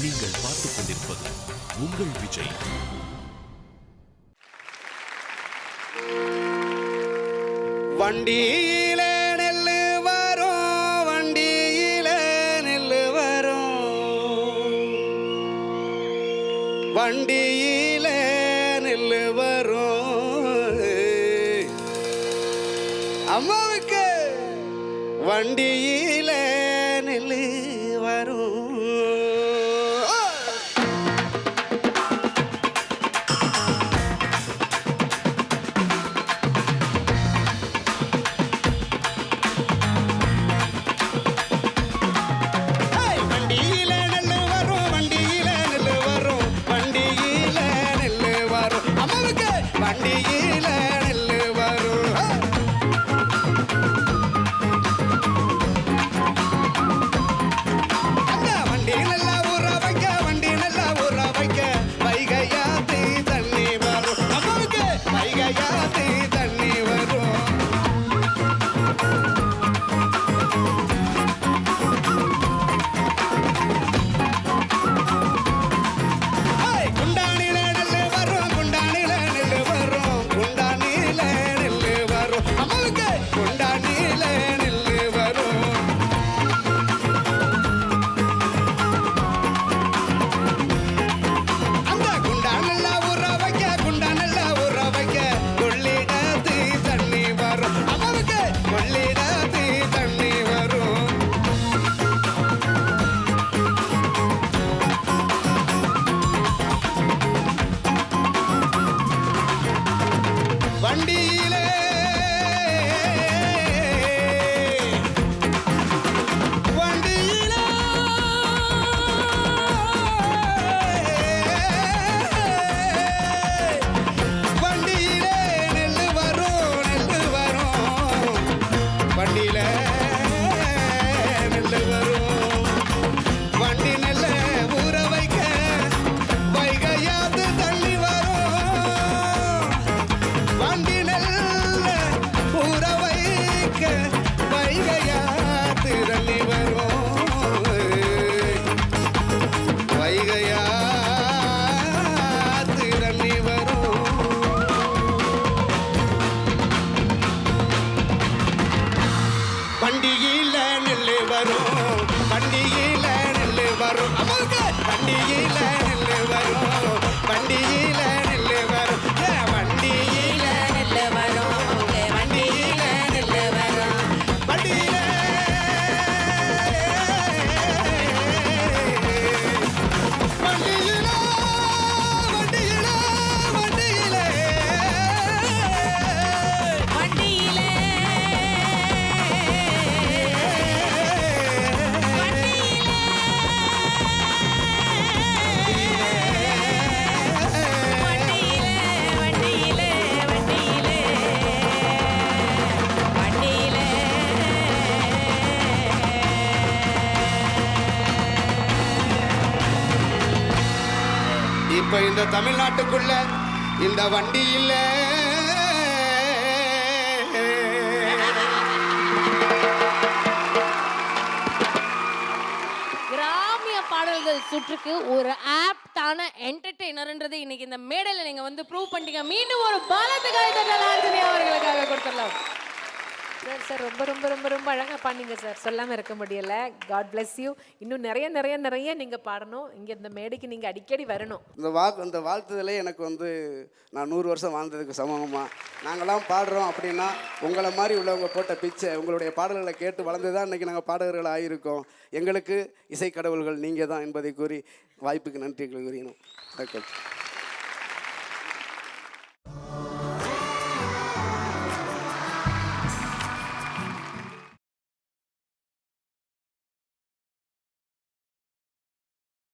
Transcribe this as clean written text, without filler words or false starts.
நீங்கள் பார்த்துக் கொண்டிருப்பது உங்கள் விஜய். வண்டியில நெல்லு வரும், வண்டியில நெல்லு வரும், வண்டியில நெல்லு வரும். அம்மாவுக்கு வண்டியில நெல்லு வரும். வண்டியில நெல்லு வரும். அந்த வண்டி நல்லா ஊற வைக்க, வண்டி நல்லா ஊற வைக்க, வைகையாத்தி தண்ணி வரும். அம்மாவுக்கு வைகையாத்தி தண்ணி வரும். குண்டானில நெல்லு வரும், குண்டானில நெல்லு வரும், குண்டானில நெல்லு வரும். அம்மாவுக்கு குண்டானில நெல்லு வரும். அந்த குண்டானில ஊற வைக்க, குண்டானில ஊற வைக்க, கொள்ளிடத்து தண்ணி வரும். அம்மாவுக்கு கொள்ளிடத்து தண்ணி வரும். வண்டியிலே வண்டியிலே வண்டியிலே நெல்லு வரும், நெல்லு வரும், வண்டியிலே நெல்லு வரும். வண்டி நெல்ல ஊற வைக்க, வைகையாத்து தண்ணி வரும். வண்டி நெல்ல ஊற வைக்க, வைகையாத்து தண்ணி வரும். வைகையாத்து தண்ணி வரும். வண்டியில நெல்லு வரும், வண்டியில நெல்லு வரும். அம்மாவுக்கு வண்டியில நெல்லு வரும், வண்டியில நெல்லு வரும். வண்டியில நெல்லு வரும், வண்டியில நெல்லு வரும், வண்டியில வண்டியில வண்டியில வண்டியில வண்டியிலே வண்டியிலே வண்டியிலே வண்டியிலே இப்ப இந்த தமிழ்நாட்டுக்குள்ள இந்த வண்டியில கிராமிய பாடல்கள் சுற்றுக்கு ஒரு ஆப்டான என்டர்டெய்னர்ன்றது இன்னைக்கு இந்த மேடையில் நீங்க வந்து ப்ரூவ் பண்ணிட்டீங்க. மீண்டும் ஒரு பாலத்துக்காக ஆண்டனி அவர்களுக்காக கொடுத்துடலாம். சார் சார் ரொம்ப ரொம்ப ரொம்ப ரொம்ப அழகாக பாடிங்க சார். சொல்லாமல் இருக்க முடியல. God bless you. இன்னும் நிறைய நிறைய நிறைய நீங்கள் பாடணும். இங்கே இந்த மேடைக்கு நீங்கள் அடிக்கடி வரணும். இந்த வாழ்த்துதலே எனக்கு வந்து நான் 100 வருஷம் வாழ்ந்ததுக்கு சமமாக. நாங்களாம் பாடுறோம் அப்படின்னா உங்களை மாதிரி உள்ளவங்க போட்ட பிச்சை, உங்களுடைய பாடல்களை கேட்டு வளர்ந்து தான் இன்றைக்கி நாங்கள் பாடகர்கள் ஆகியிருக்கோம். எங்களுக்கு இசைக்கடவுள்கள் நீங்கள் தான் என்பதை கூறி வாய்ப்புக்கு நன்றி கூறினோம்.